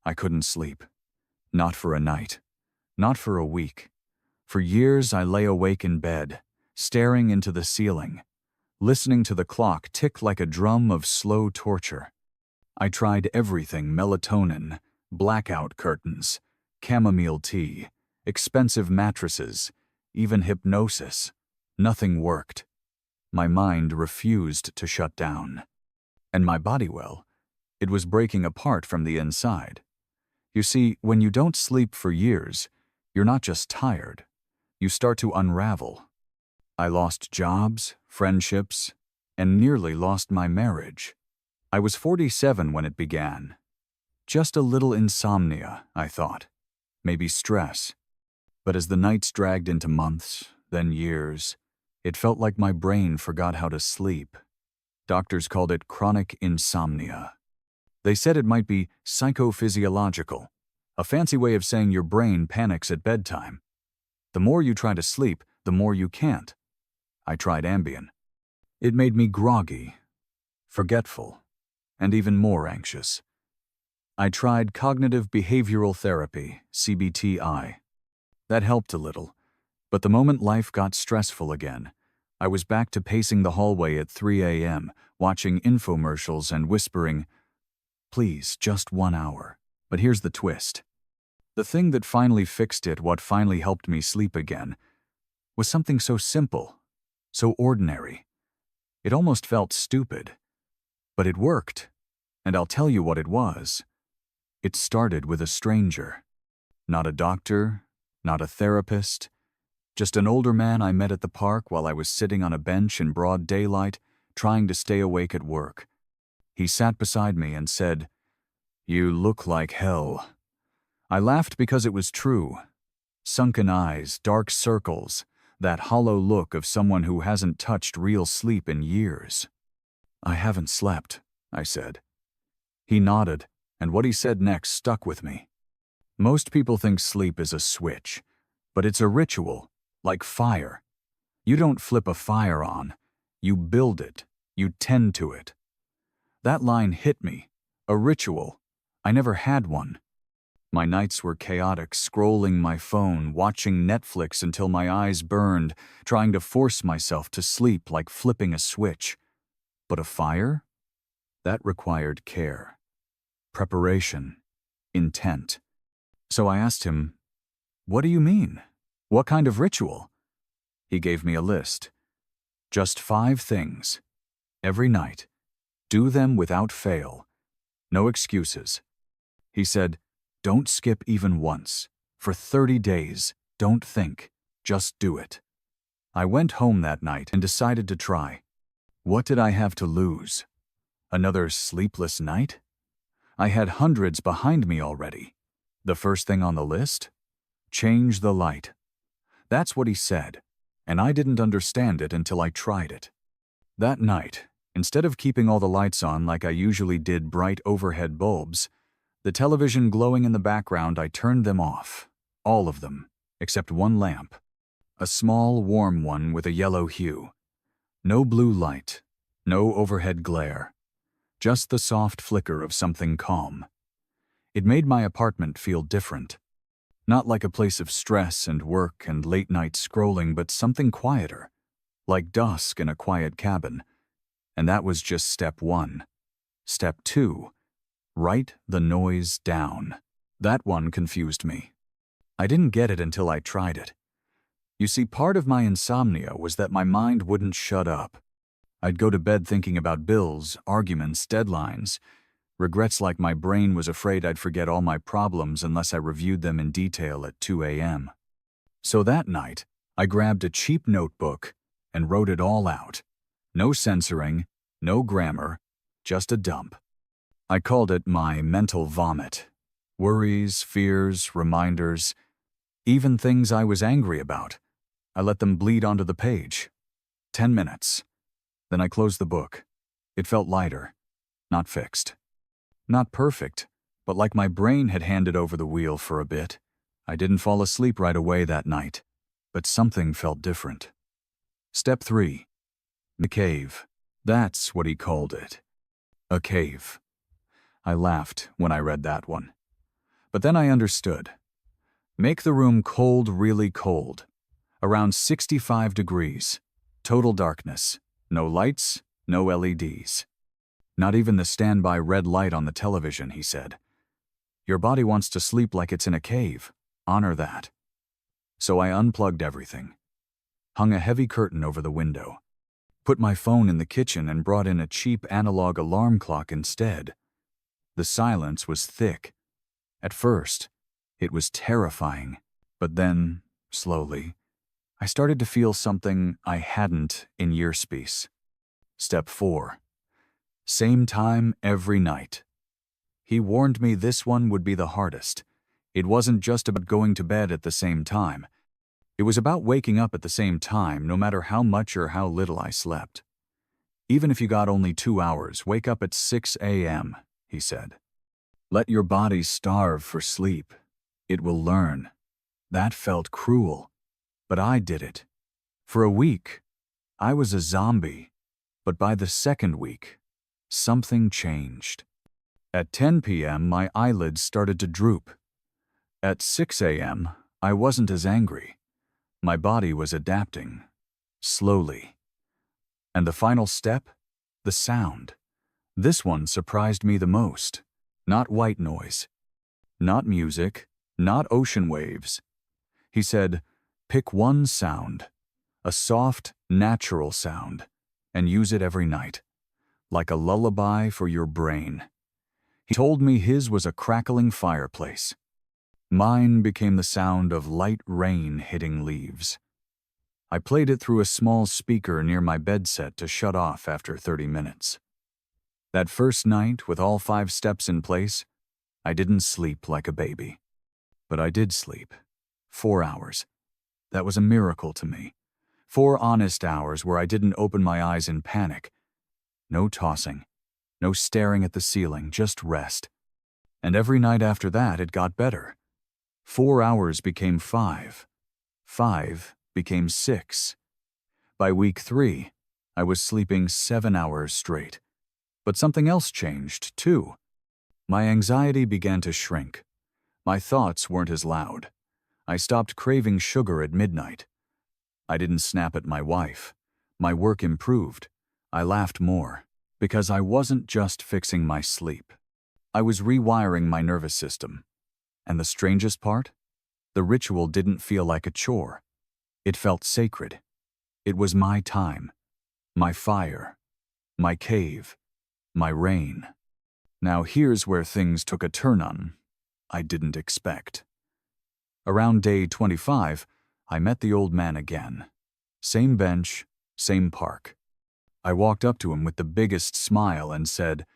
I couldn't sleep. Not for a night. Not for a week. For years I lay awake in bed, staring into the ceiling, listening to the clock tick like a drum of slow torture. I tried everything: melatonin, blackout curtains, chamomile tea, expensive mattresses, even hypnosis. Nothing worked. My mind refused to shut down. And my body, well, it was breaking apart from the inside. You see, when you don't sleep for years, you're not just tired. You start to unravel. I lost jobs, friendships, and nearly lost my marriage. I was 47 when it began. Just a little insomnia, I thought. Maybe stress. But as the nights dragged into months, then years, it felt like my brain forgot how to sleep. Doctors called it chronic insomnia. They said it might be psychophysiological, a fancy way of saying your brain panics at bedtime. The more you try to sleep, the more you can't. I tried Ambien. It made me groggy, forgetful, and even more anxious. I tried cognitive behavioral therapy, CBTI. That helped a little, but the moment life got stressful again, I was back to pacing the hallway at 3 a.m., watching infomercials and whispering, "Please, just 1 hour." But here's the twist. The thing that finally fixed it, what finally helped me sleep again, was something so simple, so ordinary. It almost felt stupid. But it worked, and I'll tell you what it was. It started with a stranger. Not a doctor, not a therapist, just an older man I met at the park while I was sitting on a bench in broad daylight, trying to stay awake at work. He sat beside me and said, "You look like hell." I laughed because it was true. Sunken eyes, dark circles, that hollow look of someone who hasn't touched real sleep in years. "I haven't slept," I said. He nodded, and what he said next stuck with me. Most people think sleep is a switch, but it's a ritual, like fire. You don't flip a fire on. You build it. You tend to it. That line hit me. A ritual. I never had one. My nights were chaotic, scrolling my phone, watching Netflix until my eyes burned, trying to force myself to sleep like flipping a switch. But a fire? That required care, preparation, intent. So I asked him, "What do you mean? What kind of ritual?" He gave me a list. Just 5 things. Every night. Do them without fail. No excuses. He said, "Don't skip even once. For 30 days, don't think. Just do it." I went home that night and decided to try. What did I have to lose? Another sleepless night? I had hundreds behind me already. The first thing on the list? Change the light. That's what he said, and I didn't understand it until I tried it. That night, instead of keeping all the lights on like I usually did, bright overhead bulbs, the television glowing in the background, I turned them off. All of them, except one lamp. A small, warm one with a yellow hue. No blue light, no overhead glare. Just the soft flicker of something calm. It made my apartment feel different. Not like a place of stress and work and late-night scrolling, but something quieter. Like dusk in a quiet cabin. And that was just step 1. Step 2. Write the noise down. That one confused me. I didn't get it until I tried it. You see, part of my insomnia was that my mind wouldn't shut up. I'd go to bed thinking about bills, arguments, deadlines, regrets, like my brain was afraid I'd forget all my problems unless I reviewed them in detail at 2 a.m. So that night, I grabbed a cheap notebook and wrote it all out. No censoring, no grammar, just a dump. I called it my mental vomit. Worries, fears, reminders, even things I was angry about. I let them bleed onto the page. 10 minutes. Then I closed the book. It felt lighter, not fixed. Not perfect, but like my brain had handed over the wheel for a bit. I didn't fall asleep right away that night, but something felt different. Step 3. The cave. That's what he called it. A cave. I laughed when I read that one. But then I understood. Make the room cold, really cold. Around 65 degrees. Total darkness. No lights, no LEDs. Not even the standby red light on the television, he said. Your body wants to sleep like it's in a cave. Honor that. So I unplugged everything. Hung a heavy curtain over the window. Put my phone in the kitchen and brought in a cheap analog alarm clock instead. The silence was thick. At first, it was terrifying. But then, slowly, I started to feel something I hadn't in years. Step 4. Same time every night. He warned me this one would be the hardest. It wasn't just about going to bed at the same time. It was about waking up at the same time, no matter how much or how little I slept. Even if you got only 2 hours, wake up at 6 a.m., he said. Let your body starve for sleep. It will learn. That felt cruel, but I did it. For a week, I was a zombie, but by the second week, something changed. At 10 p.m., my eyelids started to droop. At 6 a.m., I wasn't as angry. My body was adapting, slowly. And the final step? The sound. This one surprised me the most. Not white noise. Not music. Not ocean waves. He said, pick one sound. A soft, natural sound. And use it every night. Like a lullaby for your brain. He told me his was a crackling fireplace. Mine became the sound of light rain hitting leaves. I played it through a small speaker near my bed set to shut off after 30 minutes. That first night, with all 5 steps in place, I didn't sleep like a baby. But I did sleep. 4 hours. That was a miracle to me. 4 honest hours where I didn't open my eyes in panic. No tossing. No staring at the ceiling, just rest. And every night after that, it got better. 4 hours became 5. 5 became 6. By week 3, I was sleeping 7 hours straight. But something else changed, too. My anxiety began to shrink. My thoughts weren't as loud. I stopped craving sugar at midnight. I didn't snap at my wife. My work improved. I laughed more, because I wasn't just fixing my sleep. I was rewiring my nervous system. And the strangest part? The ritual didn't feel like a chore. It felt sacred. It was my time, my fire, my cave, my rain. Now here's where things took a turn I didn't expect. Around day 25, I met the old man again. Same bench, same park. I walked up to him with the biggest smile and said,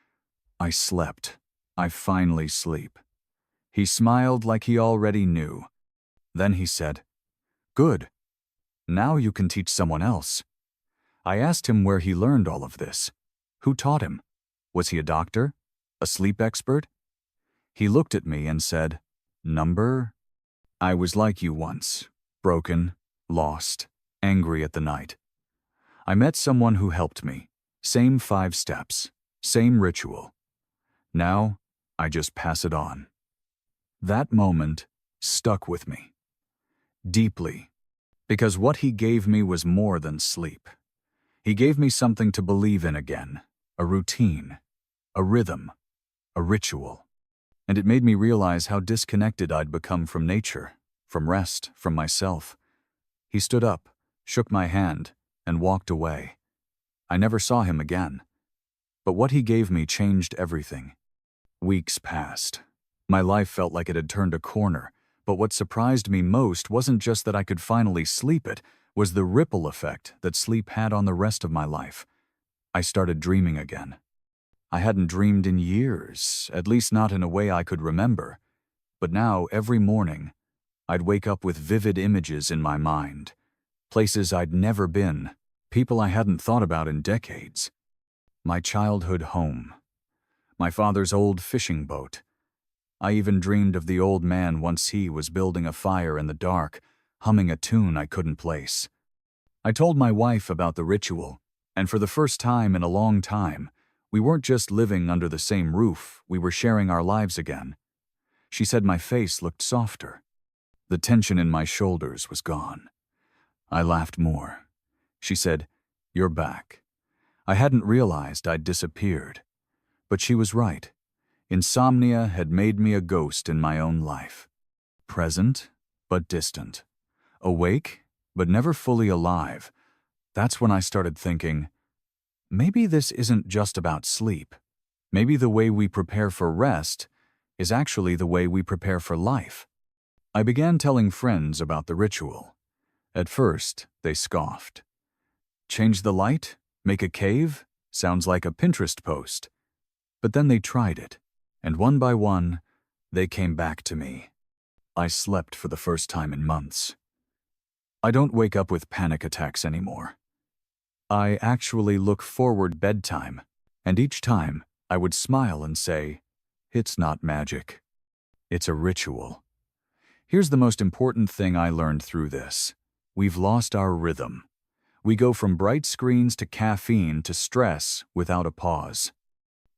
I slept. I finally sleep. He smiled like he already knew. Then he said, Good. Now you can teach someone else. I asked him where he learned all of this. Who taught him? Was he a doctor? A sleep expert? He looked at me and said, Number? I was like you once, broken, lost, angry at the night. I met someone who helped me. Same 5 steps, same ritual. Now, I just pass it on. That moment stuck with me. Deeply. Because what he gave me was more than sleep. He gave me something to believe in again. A routine. A rhythm. A ritual. And it made me realize how disconnected I'd become from nature, from rest, from myself. He stood up, shook my hand, and walked away. I never saw him again. But what he gave me changed everything. Weeks passed. My life felt like it had turned a corner, but what surprised me most wasn't just that I could finally sleep, it was the ripple effect that sleep had on the rest of my life. I started dreaming again. I hadn't dreamed in years, at least not in a way I could remember. But now, every morning, I'd wake up with vivid images in my mind. Places I'd never been, people I hadn't thought about in decades. My childhood home. My father's old fishing boat. I even dreamed of the old man once he was building a fire in the dark, humming a tune I couldn't place. I told my wife about the ritual, and for the first time in a long time, we weren't just living under the same roof, we were sharing our lives again. She said my face looked softer. The tension in my shoulders was gone. I laughed more. She said, "You're back." I hadn't realized I'd disappeared. But she was right. Insomnia had made me a ghost in my own life. Present, but distant. Awake, but never fully alive. That's when I started thinking, maybe this isn't just about sleep. Maybe the way we prepare for rest is actually the way we prepare for life. I began telling friends about the ritual. At first, they scoffed. Change the light? Make a cave? Sounds like a Pinterest post. But then they tried it, and one by one, they came back to me. I slept for the first time in months. I don't wake up with panic attacks anymore. I actually look forward bedtime, and each time I would smile and say, "It's not magic. It's a ritual." Here's the most important thing I learned through this. We've lost our rhythm. We go from bright screens to caffeine to stress without a pause.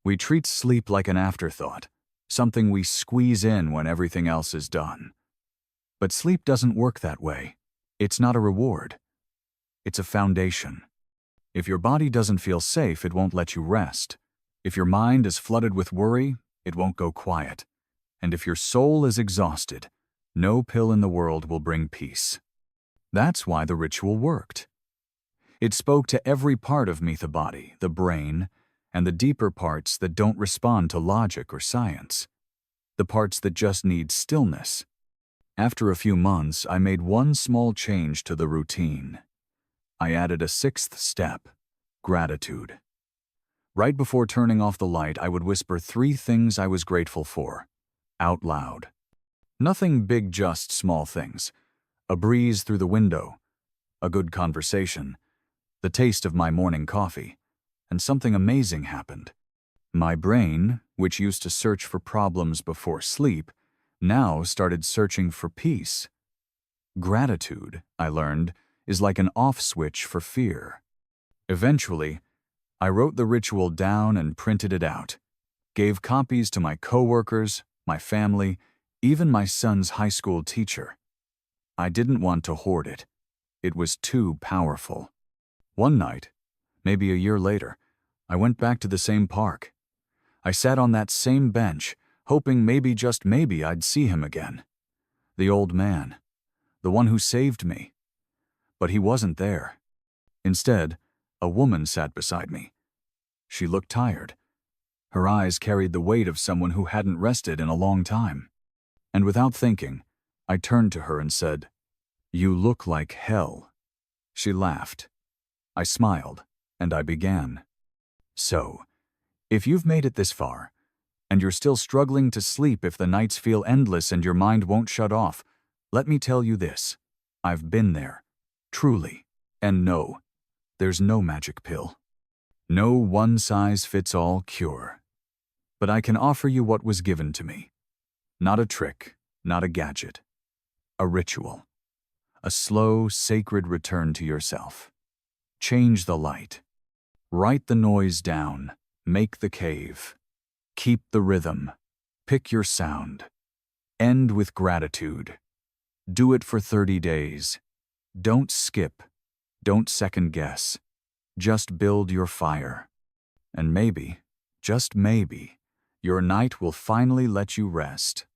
We treat sleep like an afterthought, something we squeeze in when everything else is done. But sleep doesn't work that way. It's not a reward. It's a foundation. If your body doesn't feel safe, it won't let you rest. If your mind is flooded with worry, it won't go quiet. And if your soul is exhausted, no pill in the world will bring peace. That's why the ritual worked. It spoke to every part of me, the body, the brain, and the deeper parts that don't respond to logic or science. The parts that just need stillness. After a few months, I made one small change to the routine. I added a sixth step: gratitude. Right before turning off the light, I would whisper 3 things I was grateful for, out loud. Nothing big, just small things. A breeze through the window, a good conversation, the taste of my morning coffee, and something amazing happened. My brain, which used to search for problems before sleep, now started searching for peace. Gratitude, I learned, is like an off switch for fear. Eventually, I wrote the ritual down and printed it out, gave copies to my coworkers, my family, even my son's high school teacher. I didn't want to hoard it. It was too powerful. One night, maybe a year later, I went back to the same park. I sat on that same bench, hoping maybe, just maybe, I'd see him again. The old man, the one who saved me. But he wasn't there. Instead, a woman sat beside me. She looked tired. Her eyes carried the weight of someone who hadn't rested in a long time. And without thinking, I turned to her and said, "You look like hell." She laughed. I smiled, and I began. So, if you've made it this far, and you're still struggling to sleep if the nights feel endless and your mind won't shut off, let me tell you this. I've been there. Truly. And no, there's no magic pill. No one-size-fits-all cure. But I can offer you what was given to me. Not a trick, not a gadget. A ritual. A slow, sacred return to yourself. Change the light. Write the noise down. Make the cave. Keep the rhythm. Pick your sound. End with gratitude. Do it for 30 days. Don't skip. Don't second guess. Just build your fire. And maybe, just maybe, your night will finally let you rest.